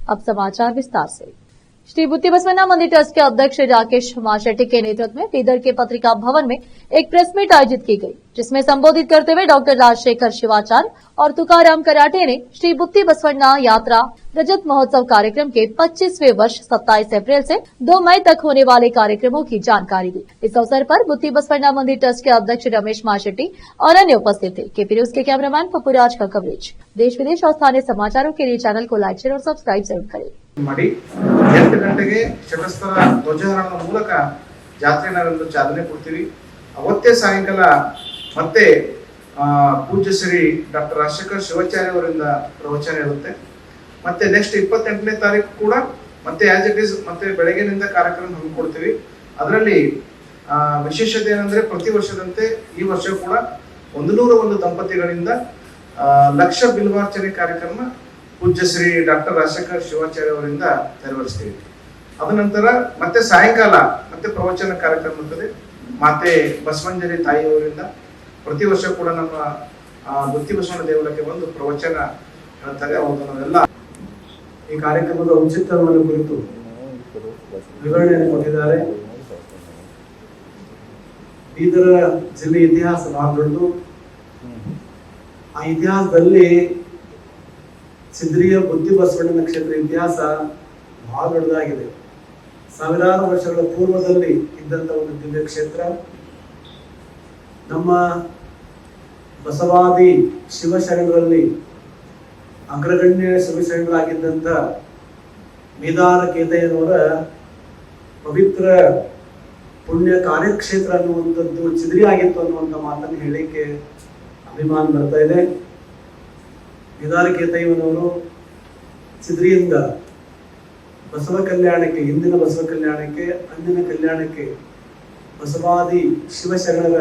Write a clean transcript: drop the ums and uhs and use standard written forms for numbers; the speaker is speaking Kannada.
अब समाचार विस्तार से। श्री बुद्धि बसवन्ना मंदिर ट्रस्ट के अध्यक्ष राकेश माशेट्टी के नेतृत्व में बीदर के पत्रिका भवन में एक प्रेस मीट आयोजित की गई, जिसमें संबोधित करते हुए डॉक्टर राजशेखर शिवाचार्य और तुकाराम कराटे ने श्री बुद्धि बसवन्ना यात्रा रजत महोत्सव कार्यक्रम के 25वें वर्ष 27 अप्रैल से 2 मई तक होने वाले कार्यक्रमों की जानकारी दी। इस अवसर पर बुद्धि बसवन्ना मंदिर ट्रस्ट के अध्यक्ष रमेश माशेट्टी और अन्य उपस्थित थे। केपी न्यूज के कैमरामैन पप्पूराज का कवरेज। देश विदेश और स्थानीय समाचारों के लिए चैनल को लाइक, शेयर और सब्सक्राइब जरूर करें। 8 ಗಂಟೆಗೆ ಶತಸ್ಥಲ ಧ್ವಜಾರೋಹಣದ ಮೂಲಕ ಜಾತ್ರೆಯನ್ನು ಚಾಲನೆ ಕೊಡ್ತೀವಿ. ಅವತ್ತೇ ಸಾಯಂಕಾಲ ಮತ್ತೆ ಪೂಜ್ಯ ಶ್ರೀ ಡಾಕ್ಟರ್ ರಾಜಶೇಖರ್ ಶಿವಾಚಾರ್ಯ ಅವರಿಂದ ಪ್ರವಚನ ಇರುತ್ತೆ. ಮತ್ತೆ ನೆಕ್ಸ್ಟ್ 28ನೇ ತಾರೀಕು ಕೂಡ ಮತ್ತೆ ಆಸ್ ಇಟ್ ಇಸ್ ಮತ್ತೆ ಬೆಳಗ್ಗೆನಿಂದ ಕಾರ್ಯಕ್ರಮ ಹಮ್ಮಿಕೊಡ್ತೀವಿ. ಅದರಲ್ಲಿ ವಿಶೇಷತೆ ಏನಂದ್ರೆ ಪ್ರತಿ ವರ್ಷದಂತೆ ಈ ವರ್ಷ ಕೂಡ 101 ದಂಪತಿಗಳಿಂದ ಲಕ್ಷ ಬಿಲ್ವಾರ್ಚನೆ ಕಾರ್ಯಕ್ರಮ ಪೂಜ್ಯ ಶ್ರೀ ಡಾಕ್ಟರ್ ರಾಜಶೇಖರ್ ಶಿವಾಚಾರ್ಯ ಅವರಿಂದ ನೆರವೇರಿಸ್ತೀವಿ. ಅದ ನಂತರ ಮತ್ತೆ ಸಾಯಂಕಾಲ ಮತ್ತೆ ಪ್ರವಚನ ಕಾರ್ಯಕ್ರಮ ಇರ್ತದೆ. ಮಾತೆ ಬಸವಂಜಲಿ ತಾಯಿಯವರಿಂದ ಪ್ರತಿ ವರ್ಷ ಕೂಡ ನಮ್ಮ ಬುತ್ತಿ ಬಸವಣ್ಣ ದೇವಾಲಯಕ್ಕೆ ಒಂದು ಪ್ರವಚನ ಹೇಳ್ತಾರೆ. ಅವರೆಲ್ಲ ಈ ಕಾರ್ಯಕ್ರಮದ ಔಚಿತ್ಯವನ್ನು ಕುರಿತು ವಿವರಣೆಯನ್ನು ಕೊಟ್ಟಿದ್ದಾರೆ. ಬೀದರ ಜಿಲ್ಲೆ ಇತಿಹಾಸ ಬಹಳ ದೊಡ್ಡದು. ಆ ಇತಿಹಾಸದಲ್ಲಿ ಸಿದ್ರಿಯ ಬುದ್ಧಿ ಬಸವಣ್ಣನ ಕ್ಷೇತ್ರ ಇತಿಹಾಸ ಬಹಳ ದೊಡ್ಡದಾಗಿದೆ. ಸಾವಿರಾರು ವರ್ಷಗಳ ಪೂರ್ವದಲ್ಲಿ ಇದ್ದಂತ ಒಂದು ದಿವ್ಯ ಕ್ಷೇತ್ರ. ನಮ್ಮ ಬಸವಾದಿ ಶಿವಶರಣರಲ್ಲಿ ಅಗ್ರಗಣ್ಯ ಶಿವಶರಣರಾಗಿದ್ದಂತ ಮೇದಾರ ಕೇತಯ್ಯನವರ ಪವಿತ್ರ ಪುಣ್ಯ ಕಾರ್ಯಕ್ಷೇತ್ರ ಅನ್ನುವಂಥದ್ದು ಚಿದ್ರಿ ಆಗಿತ್ತು ಅನ್ನುವಂಥ ಮಾತನ್ನು ಹೇಳಿಕೆ ಅಭಿಮಾನ ಬರ್ತಾ ಇದೆ. ಮೇದಾರ ಕೇತಯ್ಯನವರು ಚಿದ್ರಿಯಿಂದ ಬಸವ ಕಲ್ಯಾಣಕ್ಕೆ, ಇಂದಿನ ಬಸವ ಕಲ್ಯಾಣಕ್ಕೆ, ಅಂದಿನ ಕಲ್ಯಾಣಕ್ಕೆ ಬಸವಾದಿ ಶಿವಶರಣರ